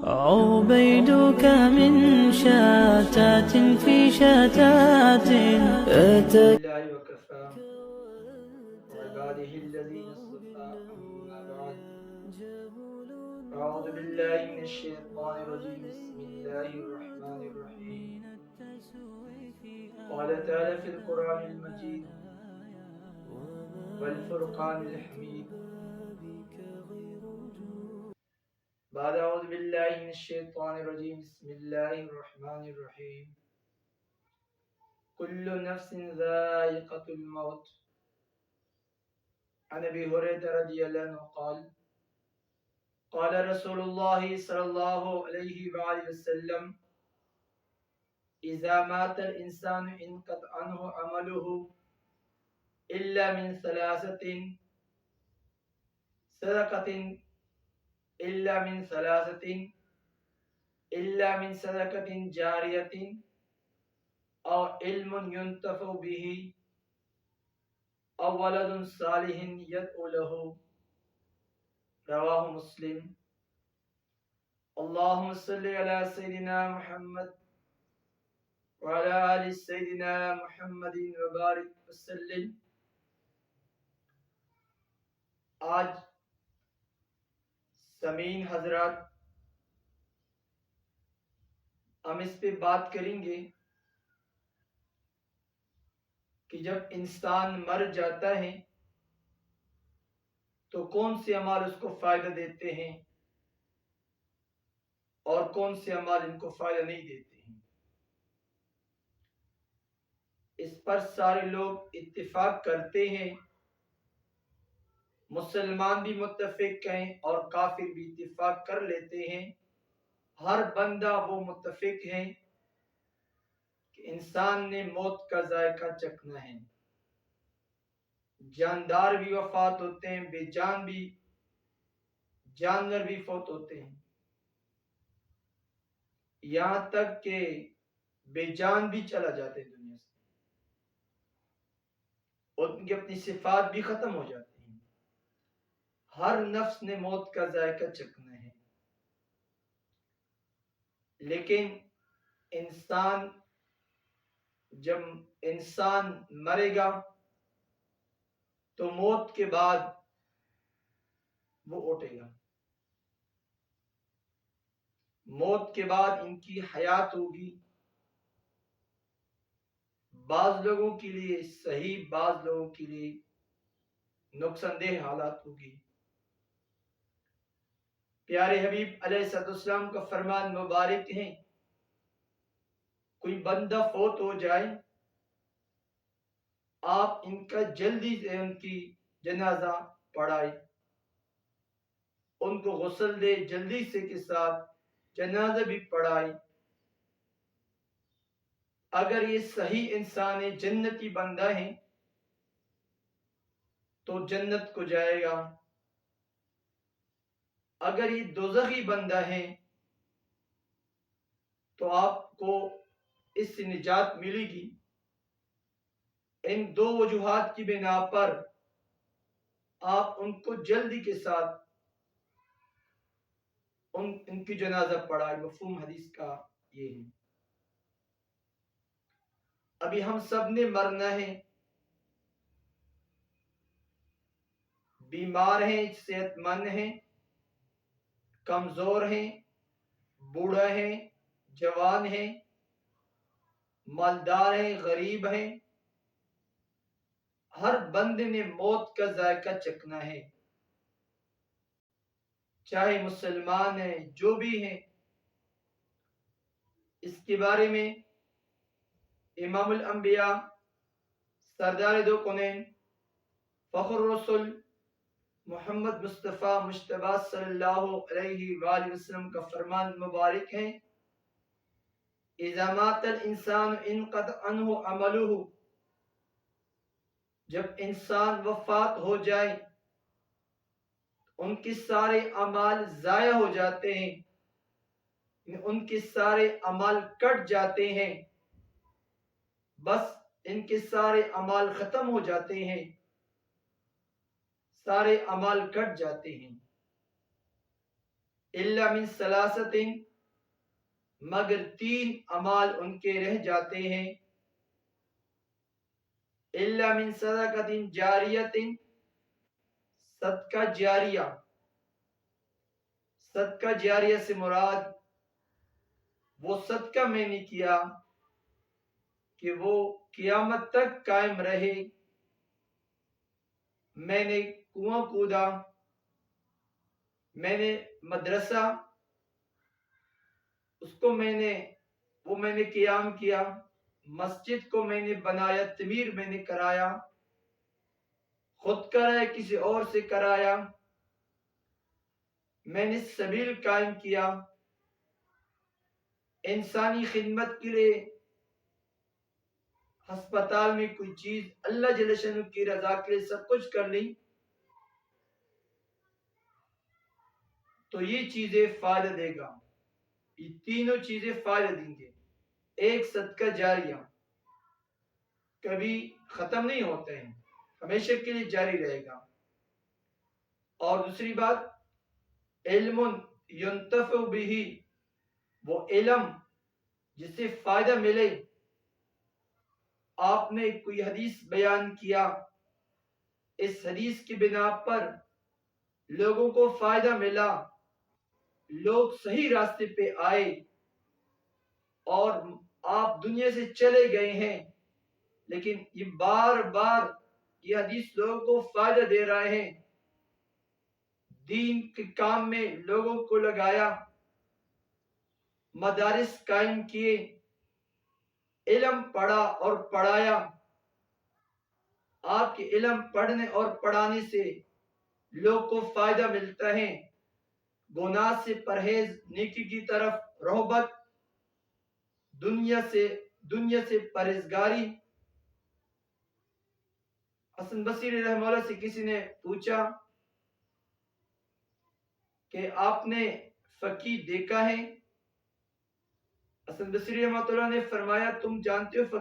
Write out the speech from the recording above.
عبيدك من شتات في شتات لله وكفى وعباده الذين اصطفى أما بعد أعوذ بالله من الشيطان الرجيم بسم الله الرحمن الرحيم قال تعالى في القرآن المجيد والفرقان الحميد بعد أعوذ بالله من الشيطان الرجيم بسم الله الرحمن الرحيم كل نفس ذائقة الموت عن أبي هريرة رضي الله عنه قال قال رسول الله صلى الله عليه وآله وسلم إذا مات الإنسان انقطع عنه عمله إلا من ثلاثة صدقة إلا من ثلاثة إلا من صدقة جارية أو علم ينتفع به أو ولد صالح يدعو له رواه مسلم اللهم صل على سيدنا محمد وعلى آل سيدنا محمد وبارك وسلم. آج سامعین حضرات ہم اس پہ بات کریں گے کہ جب انسان مر جاتا ہے تو کون سے اعمال اس کو فائدہ دیتے ہیں اور کون سے اعمال ان کو فائدہ نہیں دیتے ہیں. اس پر سارے لوگ اتفاق کرتے ہیں، مسلمان بھی متفق ہیں اور کافر بھی اتفاق کر لیتے ہیں. ہر بندہ وہ متفق ہے کہ انسان نے موت کا ذائقہ چکھنا ہے. جاندار بھی وفات ہوتے ہیں، بے جان بھی، جانور بھی فوت ہوتے ہیں، یہاں تک کہ بے جان بھی چلا جاتے ہیں دنیا سے اور ان کی اپنی صفات بھی ختم ہو جاتی ہیں. ہر نفس نے موت کا ذائقہ چکھنا ہے، لیکن جب انسان مرے گا تو موت کے بعد وہ اٹھے گا. موت کے بعد ان کی حیات ہوگی، بعض لوگوں کے لیے صحیح، بعض لوگوں کے لیے نقصان دہ حالات ہوگی. پیارے حبیب علیہ السلام کا فرمان مبارک ہے، کوئی بندہ فوت ہو جائے آپ ان کا جلدی سے ان کی جنازہ پڑھائے، ان کو غسل دے، جلدی سے کے ساتھ جنازہ بھی پڑھائے. اگر یہ صحیح انسان ہے، جنتی بندہ ہے تو جنت کو جائے گا. اگر یہ دوزخی بندہ ہے تو آپ کو اس سے نجات ملے گی. ان دو وجوہات کی بنا پر آپ ان کو جلدی کے ساتھ ان کی جنازہ پڑھائے. مفہوم حدیث کا یہ ہے. ابھی ہم سب نے مرنا ہے، بیمار ہیں، صحت مند ہیں، کمزور ہیں، بوڑھا ہیں، جوان ہیں، مالدار ہیں، غریب ہیں. ہر بندے نے موت کا ذائقہ چکھنا ہے، چاہے مسلمان ہیں، جو بھی ہیں. اس کے بارے میں امام الانبیاء، سردار دو کونین، فخر الرسول محمد مصطفیٰ مجتبی صلی اللہ علیہ وآلہ وسلم کا فرمان مبارک ہے، اذا مات الانسان انقطع عنہ عملہ. جب انسان وفات ہو جائے ان کے سارے اعمال ضائع ہو جاتے ہیں، ان کے سارے اعمال کٹ جاتے ہیں، بس ان کے سارے اعمال ختم ہو جاتے ہیں، سارے اعمال کٹ جاتے ہیں. الا من ثلاثۃ، مگر 3 اعمال ان کے رہ جاتے ہیں، الا من صدقۃ جاریۃ، صدقہ جاریہ، صدقہ جاریہ سے مراد وہ صدقہ میں نے کیا کہ وہ قیامت تک قائم رہے۔ میں نے کنواں کودا، میں نے مدرسہ اس کو میں نے قیام کیا، مسجد کو میں نے بنایا، تعمیر میں نے کرایا، خود کرایا کسی اور سے کرایا، میں نے سبیل قائم کیا، انسانی خدمت کے لیے ہسپتال میں کوئی چیز اللہ جل شانہ کی رضا کے لیے سب کچھ کر لی، تو یہ چیزیں فائدہ دے گا، یہ تینوں چیزیں فائدہ دیں گے۔ ایک صدقہ جاریہ کبھی ختم نہیں ہوتے ہیں، ہمیشہ کے لیے جاری رہے گا۔ اور دوسری بات، علم ینتفع بہ، وہ علم جس سے فائدہ ملے۔ آپ نے کوئی حدیث بیان کیا، اس حدیث کی بنا پر لوگوں کو فائدہ ملا، لوگ صحیح راستے پہ آئے اور آپ دنیا سے چلے گئے ہیں، لیکن یہ بار بار یہ حدیث لوگوں کو فائدہ دے رہے ہیں، دین کے کام میں لوگوں کو لگایا، مدارس قائم کیے، علم پڑھا اور پڑھایا۔ آپ کے علم پڑھنے اور پڑھانے سے لوگ کو فائدہ ملتا ہے، گناہ سے پرہیز، نیکی کی طرف رغبت، دنیا سے پرہیزگاری۔ حسن بصری رحمہ اللہ سے کسی نے پوچھا کہ آپ نے فقیر دیکھا ہے؟ حسن بصری رحمہ اللہ نے فرمایا، تم جانتے ہو